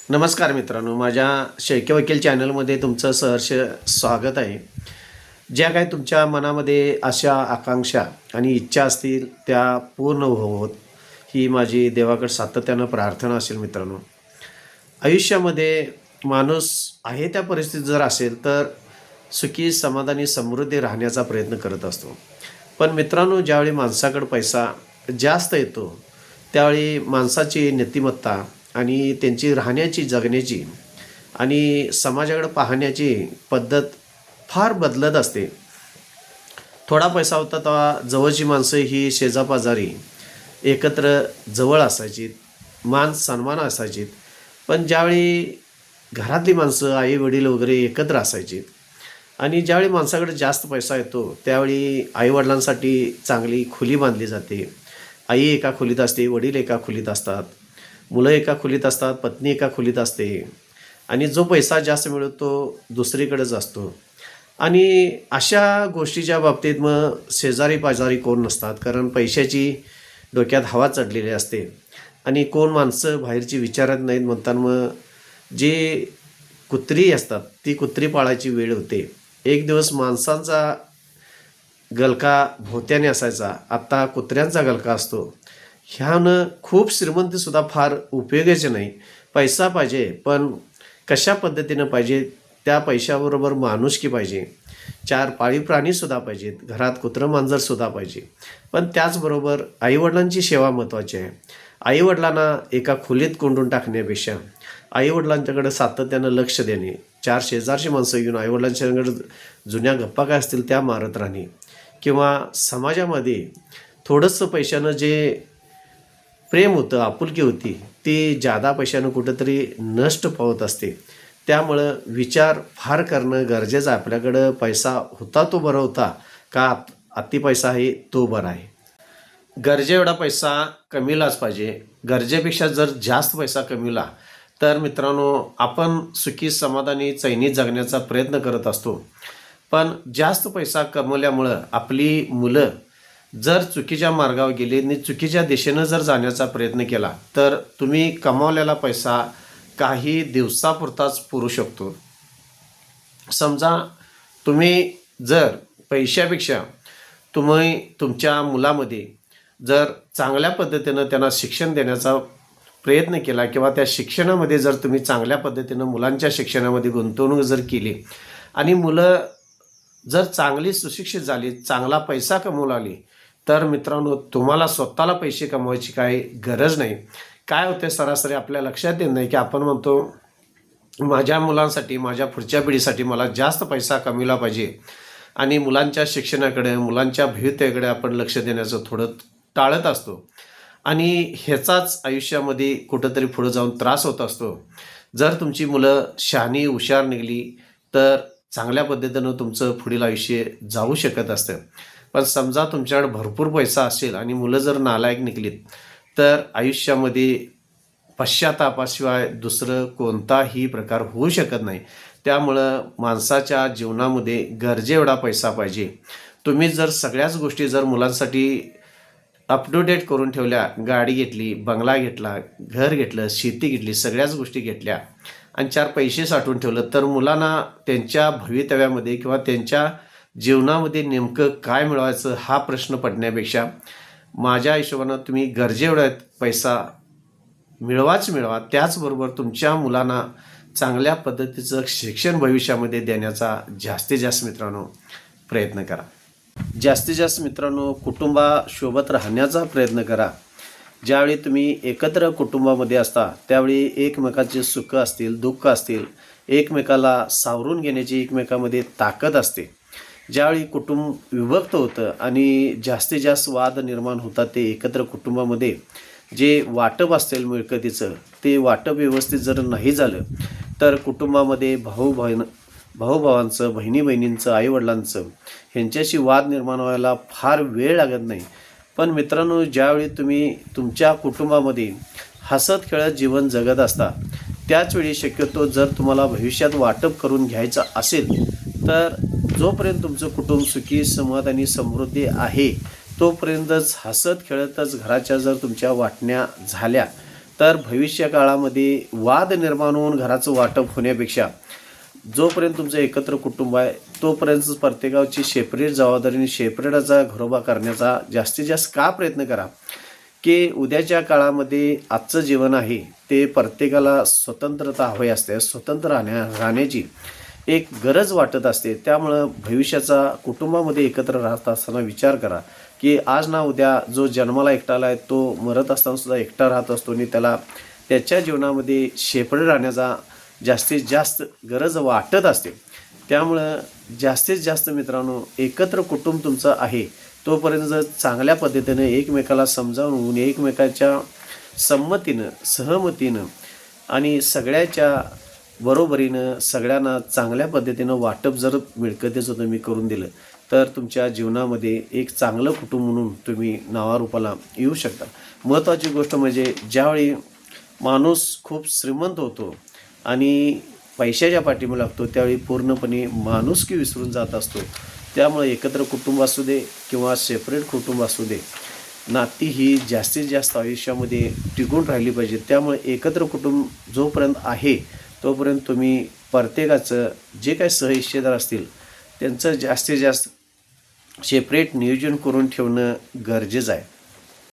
नमस्कार मित्रांनो, माझ्या शैक्य वकील चॅनलमध्ये तुमचं सहर्ष स्वागत आहे. ज्या काही तुमच्या मनामध्ये अशा आकांक्षा आणि इच्छा असतील त्या पूर्ण होत ही माझी देवाकडे सातत्यानं प्रार्थना असेल. मित्रांनो, आयुष्यामध्ये माणूस आहे त्या परिस्थितीत जर असेल तर सुखी समाधानी समृद्धी राहण्याचा प्रयत्न करत असतो. पण मित्रांनो, ज्यावेळी माणसाकडे पैसा जास्त येतो त्यावेळी माणसाची नीतिमत्ता आणि त्यांची राहण्याची जगण्याची आणि समाजाकडे पाहण्याची पद्धत फार बदलत असते. थोडा पैसा होता तेव्हा जवळची माणसं ही शेजापाजारी एकत्र जवळ असायची, मान सन्मान असायची. पण ज्यावेळी घरातली माणसं आई वडील वगैरे एकत्र असायची आणि ज्यावेळी माणसाकडे जास्त पैसा येतो त्यावेळी आईवडिलांसाठी चांगली खोली बांधली जाते. आई एका खोलीत असते, वडील एका खोलीत असतात, मुलं एका खोलीत असतात, पत्नी एका खोलीत असते आणि जो पैसा जास्त मिळतो दुसरीकडेच असतो. आणि अशा गोष्टीच्या बाबतीत मग शेजारी पाजारी कोण नसतात, कारण पैशाची डोक्यात हवा चढलेली असते आणि कोण माणसं बाहेरची विचारत नाहीत. म्हणताना मग जे कुत्री असतात ती कुत्री पाळायची वेळ होते. एक दिवस माणसांचा गलका भोवत्याने असायचा, आत्ता कुत्र्यांचा गलका असतो. ह्यानं खूप श्रीमंतीसुद्धा फार उपयोगाचे नाही. पैसा पाहिजे पण कशा पद्धतीनं पाहिजे, त्या पैशाबरोबर माणुसकी पाहिजे, चार पाळीव प्राणीसुद्धा पाहिजेत, घरात कुत्रं मांजरसुद्धा पाहिजे. पण त्याचबरोबर आईवडिलांची सेवा महत्त्वाची आहे. आईवडिलांना एका खोलीत कोंडून टाकण्यापेक्षा आईवडिलांच्याकडे सातत्यानं लक्ष देणे, चार शेजारची माणसं घेऊन आईवडिलांच्याकडे जुन्या गप्पा काय असतील त्या मारत राहणे किंवा समाजामध्ये थोडंसं पैशानं जे प्रेम होतं, आपुलकी होती, ती जादा पैशानं कुठंतरी नष्ट पावत असते. त्यामुळं विचार फार करणं गरजेचं आहे. आपल्याकडं पैसा होता तो बरा होता का अति पैसा आहे तो बरा आहे. गरजेएवढा पैसा कमीलाच पाहिजे. गरजेपेक्षा जर जास्त पैसा कमीला तर मित्रांनो आपण सुखी समाधानी चैनी जगण्याचा प्रयत्न करत असतो. पण जास्त पैसा कमवल्यामुळं आपली मुलं जर चुकीच्या मार्गावर गेली आणि चुकीच्या दिशेनं जर जाण्याचा प्रयत्न केला तर तुम्ही कमावलेला पैसा काही दिवसापुरताच पुरू शकतो. समजा तुम्ही जर पैशापेक्षा तुम्ही तुमच्या मुलामध्ये जर चांगल्या पद्धतीनं त्यांना शिक्षण देण्याचा प्रयत्न केला किंवा त्या शिक्षणामध्ये जर तुम्ही चांगल्या पद्धतीनं मुलांच्या शिक्षणामध्ये गुंतवणूक जर केली आणि मुलं जर चांगली सुशिक्षित झाली, चांगला पैसा कमवू लागली तर मित्रांनो तुम्हाला स्वतःला पैसे कमवायची काही गरज नाही. काय होते सरासरी आपल्या लक्षात येत नाही की आपण म्हणतो माझ्या मुलांसाठी, माझ्या पुढच्या पिढीसाठी मला जास्त पैसा कमविला पाहिजे आणि मुलांच्या शिक्षणाकडे, मुलांच्या भवितव्याकडे आपण लक्ष देण्याचं थोडं टाळत असतो आणि ह्याचाच आयुष्यामध्ये कुठंतरी पुढं जाऊन त्रास होत असतो. जर तुमची मुलं शहाणी हुशार निघली तर चांगल्या पद्धतीनं तुमचं पुढील आयुष्य जाऊ शकत असतं. पण समजा तुमच्याकडे भरपूर पैसा असेल आणि मुलं जर नालायक निघलीत तर आयुष्यामध्ये पश्चातापाशिवाय दुसरं कोणताही प्रकार होऊ शकत नाही. त्यामुळं माणसाच्या जीवनामध्ये गरजेएवढा पैसा पाहिजे. तुम्ही जर सगळ्याच गोष्टी जर मुलांसाठी अप टू डेट करून ठेवल्या, गाडी घेतली, बंगला घेतला, घर घेतलं, शेती घेतली, सगळ्याच गोष्टी घेतल्या आणि चार पैसे साठवून ठेवलं तर मुलांना त्यांच्या भवितव्यामध्ये किंवा त्यांच्या जीवनामध्ये नेमकं काय मिळवायचं हा प्रश्न पडण्यापेक्षा माझ्या हिशोबानं तुम्ही गरजेएवढा पैसा मिळवा. त्याचबरोबर तुमच्या मुलांना चांगल्या पद्धतीचं शिक्षण भविष्यामध्ये देण्याचा जास्तीत जास्त मित्रांनो प्रयत्न करा. जास्तीत जास्त मित्रांनो कुटुंबासोबत राहण्याचा प्रयत्न करा. ज्यावेळी तुम्ही एकत्र कुटुंबामध्ये असता त्यावेळी एकमेकाचे सुख असतील, दुःख असतील, एकमेकाला सावरून घेण्याची एकमेकामध्ये ताकद असते. ज्यावेळी कुटुंब विभक्त होतं आणि जास्तीत जास्त वाद निर्माण होतात ते एकत्र कुटुंबामध्ये जे वाटप असेल मिळकतीचं ते वाटप व्यवस्थित जर नाही झालं तर कुटुंबामध्ये भाऊभावांचं, बहिणी बहिणींचं, आईवडिलांचं ह्यांच्याशी वाद निर्माण व्हायला फार वेळ लागत नाही. पण मित्रांनो ज्यावेळी तुम्ही तुमच्या कुटुंबामध्ये हसत खेळत जीवन जगत असता त्याचवेळी शक्यतो जर तुम्हाला भविष्यात वाटप करून घ्यायचं असेल तर जोपर्यंत तुमचं कुटुंब सुखी समाधानी समृद्धी आहे तोपर्यंतच हसत खेळतच घराच्या जर तुमच्या वाटण्या झाल्या तर भविष्य काळामध्ये वाद निर्माण होऊन घराचं वाटप होण्यापेक्षा जोपर्यंत तुमचं एकत्र कुटुंब आहे तोपर्यंत प्रत्येकाची सेपरेट जबाबदारीने सेपरेटचा घरोबा करण्याचा जास्तीत जास्त का प्रयत्न करा की उद्याच्या काळामध्ये आजचं जीवन आहे ते प्रत्येकाला स्वतंत्रता हवी असते, स्वतंत्र राहण्याची एक गरज वाटत असते. त्यामुळं भविष्याचा कुटुंबामध्ये एकत्र राहत असताना विचार करा की आज ना उद्या जो जन्माला एकटाला आहे तो मरत असताना सुद्धा एकटा राहत असतो आणि त्याला त्याच्या जीवनामध्ये सेपरेट राहण्याचा जास्तीत जास्त गरज वाटत असते. त्यामुळं जास्तीत जास्त मित्रांनो एकत्र कुटुंब तुमचं आहे तोपर्यंत जर चांगल्या पद्धतीनं एकमेकाला समजावून एकमेकाच्या संमतीनं सहमतीनं आणि सगळ्याच्या बरोबरीनं सगळ्यांना चांगल्या पद्धतीनं वाटप जर मिळकतीचं तुम्ही करून दिलं तर तुमच्या जीवनामध्ये एक चांगलं कुटुंब म्हणून तुम्ही नावारूपाला येऊ शकता. महत्त्वाची गोष्ट म्हणजे ज्यावेळी माणूस खूप श्रीमंत होतो आणि पैशाच्या पाठीमागे लागतो त्यावेळी पूर्णपणे माणुसकी विसरून जात असतो. त्यामुळे एकत्र कुटुंब असू दे किंवा सेपरेट कुटुंब असू दे नाती ही जास्तीत जास्त आयुष्यामध्ये टिकून राहिली पाहिजे. त्यामुळे एकत्र कुटुंब जोपर्यंत आहे तोपर्यंत तुम्ही प्रत्येकाचं जे काही सहहिस्सेदार असतील त्यांचं जास्तीत जास्त सेपरेट नियोजन करून ठेवणं गरजेचं आहे.